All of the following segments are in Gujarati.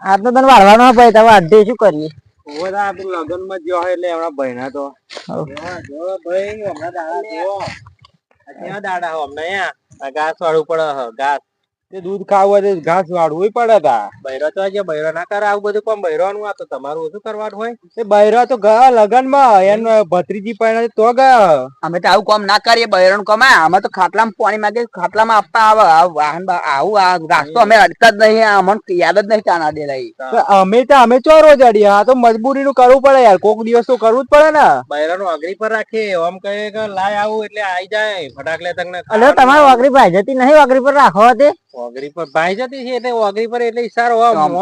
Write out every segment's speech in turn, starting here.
આ તો તને વાળવાનો ભાઈ તમે અડધે શું કરીએ લગન માં જો એટલે એમના બહેના તો ભાઈ હમણાં દાડા હમણાં ઘાસ વાળવું પડે ઘાસ દૂધ ખાવું હોય ઘાસ વાળવું પડે તા બૈરો તો બૈરો ના કરે આવું બધું પણ બૈરાનું આ તો તમારું ઓછું કરવાનું હોય એ બૈરો તો ગયા લગન માં એને ભત્રીજી પહેલા તો ગયા અમે તો આવું કામ ના કરીએ બૈરાનું કામ અમે તો ખાટલામાં પાણી માંગે ખાટલામાં આપતા આવે વાહન આવું આ ઘાસ તો અમે અડતા જ નહીં અમને યાદ જ નહીં ચાના દે અમે ચો રોજ અડીએ આ તો મજબૂરી નું કરવું પડે યાર કોક દિવસ તો કરવું જ પડે ને બૈરાનું અગરી પર રાખીએ આમ કહે કે લાય આવું એટલે આઈ જાય ફટાકલે તમને એટલે તમારે વાઘરી ભાઈ જતી નહીં વાઘરી પર રાખો તે વાઘરી પર ભાઈ જતી છે એટલે વાઘરી પર એટલે ઈશારો આમ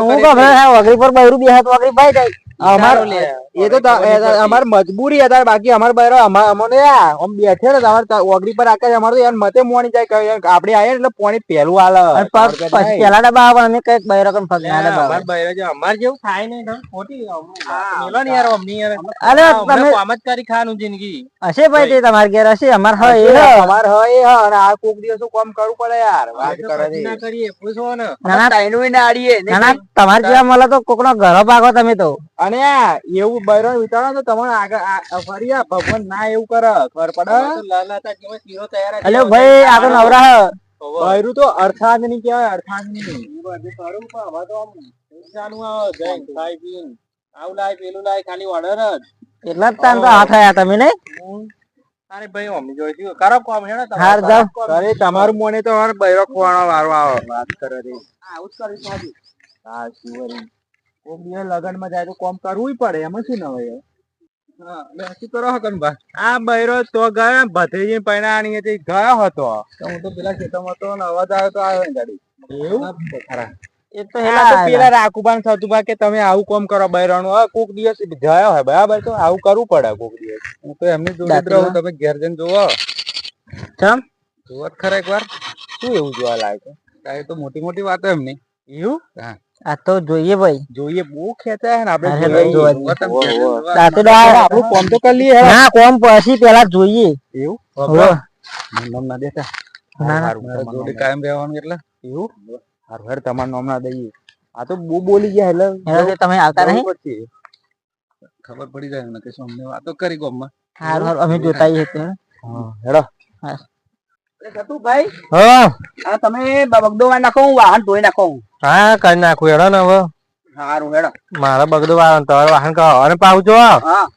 હું વાઘરી પર બૈરું બે હાથ વાઘરી ભાઈ જાય એ તો અમાર મજબૂરી હતા બાકી અમાર બૈરો અમને આમ બેઠે ને તમારે ઓગરી પર આકે અમારે તો યાર મતે મોણી જાય આપડે આયા એટલે પોણી પેલું હાલ પેલા ડબ્બા આવે અમે કઈક બૈરો કન ફગ ના ડબ્બા અમાર બૈરો જો અમાર જેવું થાય ને ખોટી મેલો ને યાર અમની યાર અરે તમે કામ જ કરી ખાવાનું જિંદગી હશે ભાઈ તે તમાર ઘેર હશે અમાર હોય અમાર હોય અને આ કોક દિવસ કામ કરવું પડે યાર વાત કરે ના કરીએ પૂછો ને ના ટાઈનું ના આડીએ ના તમાર જેવા મળે તો કોકનો ઘરો ભાગો તમે તો અને એવું બૈરો વિચારો તો તમને આગળ ફરી ભગવાન ના એવું કરે ખબર પડે અલે ભાઈ આ તો નવરા બૈરું તો અર્થાંગ ની કહેવાય અર્થાંગ ની આવું લાય પેલું લાય ખાલી ઓર્ડર જ એટલા જ તાન તો હાથ આયા તમે ને અરે ભાઈ મમ્મી જોઈશું કરો કોમ હેડો હાર જાવ અરે તમારું મોને તો મારો બૈરો ખોવાનો વારો આવે વાત કરે રે આવું જ કરી સાજી હા શિવરી કોમ દિન લગન માં જાય તો કોમ કરવું પડે એમાં શું ન હોય હા શું કરો હકન બા આ બૈરો તો ગયા ભત્રીજી પૈણાની હતી ગયો હતો હું તો પેલા ખેતરમાં હતો ને અવાજ આવ્યો તો આવ્યો ગાડી એવું ખરા એ તો પેલા રાખુબાન થતુબા કે તમે આવું કામ કરો બૈરાનું કોક દિવસ જયો હોય બરાબર તો આવું કરવું પડે કોક દિવસ હું તો એમની જોડે જ રહું તમે ઘેર જઈને જોવો ચમ જોવો ખરા એક વાર શું એવું જોવા લાગે કાંઈ તો મોટી મોટી વાતો એમની એવું હા આ તો જોઈએ ભાઈ જોઈએ બહુ ખેંચાય ને આપણે આપણું કોમ તો કરી લઈએ ના કોમ પછી પેલા જોઈએ એવું ના દેતા જોડે કાયમ રહેવાનું એટલે એવું હારું હેડ તમારું નામ ના દઈએ આ તો બહુ બોલી ગયા એટલે તમે આવતા નહીં ખબર પડી જાય ને કે શું અમને વાતો કરી ગોમમાં હારું અમે જોતા છીએ હેડો ભાઈ હા તમે બગદો નાખો વાહન ધોઈ નાખો હા કરી નાખું હેડો ને હવે સારું હેડો મારા બગદો વાહન તમારે વાહન અને પાવું જો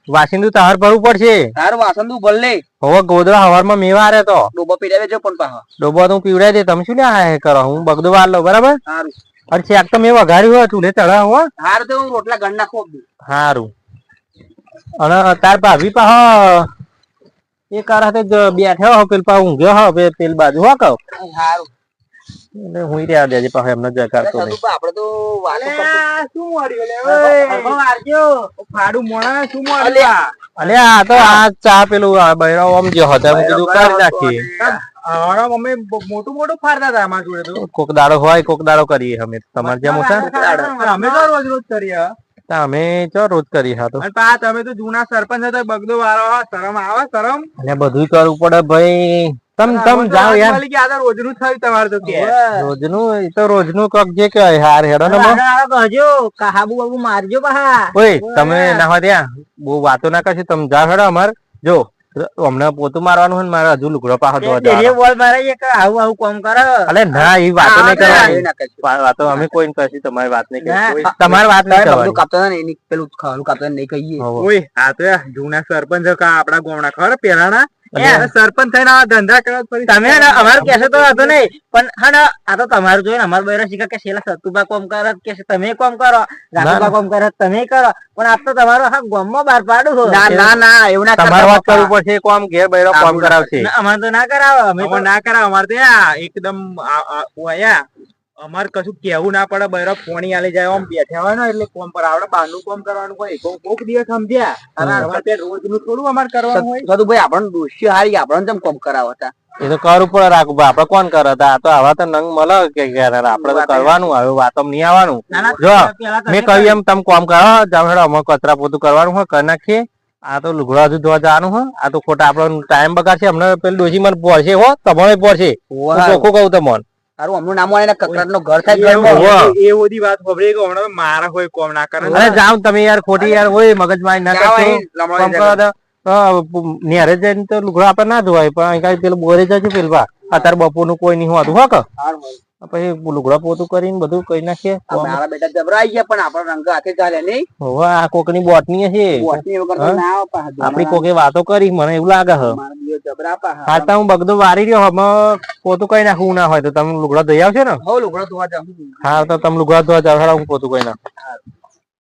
વાસિંદુ તાર ભરવું પડશે તારું વાસંદુ ભલે હવે ગોદરા હવારમાં મેવા હારે તો ડોબો પીડાવે જો પણ પાહા ડોબો તો પીવડાય દે તમે શું લ્યા કરો હું બગદો વાર લઉં બરાબર સારું અરે શેક તો મેં વઘાર્યું હોય ચૂલે ચડા હો હારું તો હું રોટલા ગણ નાખો સારું અને તાર ભાભી પાહો એ કરાતે બેઠ્યો હો પેલ પા ઊંઘ્યો હો પેલ બાજુ હો કહો સારું એટલે હું રહ્યા દેજે પાછો એમને જ કરતો આપડે તો વાતો શું મળ્યું ફાડું મોણા શું મળ્યું અલે આ તો આ ચા પેલું બૈરા ઓમ જે હતા હું કીધું કરી નાખીએ અમે મોટું મોટું ફાડતા હતા અમારા જોડે તો કોક દાડો હોય કોક દાડો કરીએ અમે તમારે જેમ મોટા અમે તો રોજ રોજ કરીએ અમે ચો રોજ કરી હા તો તમે તો જૂના સરપંચ હતા બગદો વાળો શરમ આવે શરમ અને બધું કરવું પડે ભાઈ તમ જાઓ યાર રોજનું થયું તમારે તો રોજનું એ તો રોજનું કોક જે કહેવાય હાર હેડો ને કહેજો કાબુ બાબુ મારજો પાહા ઓય તમે ના હોય ત્યાં બહુ વાતો ના કરશો તમે જાઓ હેડો અમાર જો હમણાં પોતું મારવાનું હોય ને મારે હજુ લુગડો પાહો બોલ મારે આવું આવું કામ કરે અલે ના એ વાતો નહીં કરવાની વાતો અમે કોઈ કશી તમારી વાત નહીં કરી તમારી વાત નહીં કરવાની કાપતો નહીં પેલું ખાવાનું કાપતો નહીં કહીએ ઓય આ તો જૂના સરપંચ આપડા ગામના ખબર પેલાના સરપંચ થઈને ધંધા કરવા તમે અમારું કેસો તો હતો નહીં પણ હા આ તો તમારું જોયું અમારું બૈરા શીખા કે શેલા સતુબા કોમ કરે કે તમે કોમ કરો રાખુબા કોમ કરે તમે કરો પણ આ તો તમારો હા ગામમાં બહાર પાડું ના એવું ના તમારે વાત કરવું પડશે કોમ ઘેર બૈરો કોમ કરાવશે અમારે તો ના કરાવે અમે ના કરાવ અમારે તો એકદમ અમારે કશું કેવું ના પડે બૈરો પોણી આલી જાય આમ બેઠા હોય ને એટલે કોમ પર આવડે બહારનું કોમ કરવાનું હોય કોક દિવસ સમજ્યા રોજ નું થોડું અમારે કરવાનું હોય ભાઈ આપણને દોષી હારી આપણને જેમ કોમ કરાવતા એ તો કરવું પડે રાખવું આપડે કોણ કરે આ તો આવા તો નંગ મળે કે આપડે તો કરવાનું હવે વાતો નહીં આવવાનું જો મેં કહ્યું એમ તમે કોમ કરો જાવ હેડો અમે કચરા પોતું કરવાનું હોય કરી નાખીએ આ તો લુગડા હજુ ધોવા જવાનું હોય આ તો ખોટા આપડો ટાઈમ બગાડશે હમણાં પેલું ડોસી મને પડશે હો તમારે પડશે ચોખ્ખું કહું તમને તારું હમણાં નામ હોય ને કકરાટ નું ઘર થાય ઘરમાં. એ બધી વાત ખબરે કે હમણાં મારા કોઈ કોમ ના કરે અરે જાવ તમે યાર ખોટી યાર હોય મગજ મારી ના જાઓ કરશો અહીં લમણો નેરે જઈને તો લુગડા આપણે ના ધોવાય પણ અહીં કાંઈ પેલું બોરે જશે પેલવા અત્યારે બપોરનું કોઈ નહીં હોતું હો કે પછી લુગડા પોતું કરીને બધું કઈ નાખીએ મારા બેટા જબરા આવી ગયા પણ આપડે રંગ હાથે ચાલે નહીં. હવે આ કોકની બોટની છે બોટની વગર તો ના આવે પાછા. આપડી કોકે વાતો કરી મને એવું લાગે છે મારા બીજો જબરા પાછા. હા તો હું બગદો વારી રહ્યો હવે પોતું કઈ નાખવું ના હોય તો તમે લુગડા ધોઈ આવશે ને હો લુગડો ધોવા જાઉં. હા તો તમે લુગડા ધોવા જાવ હું પોતું કઈ નાખ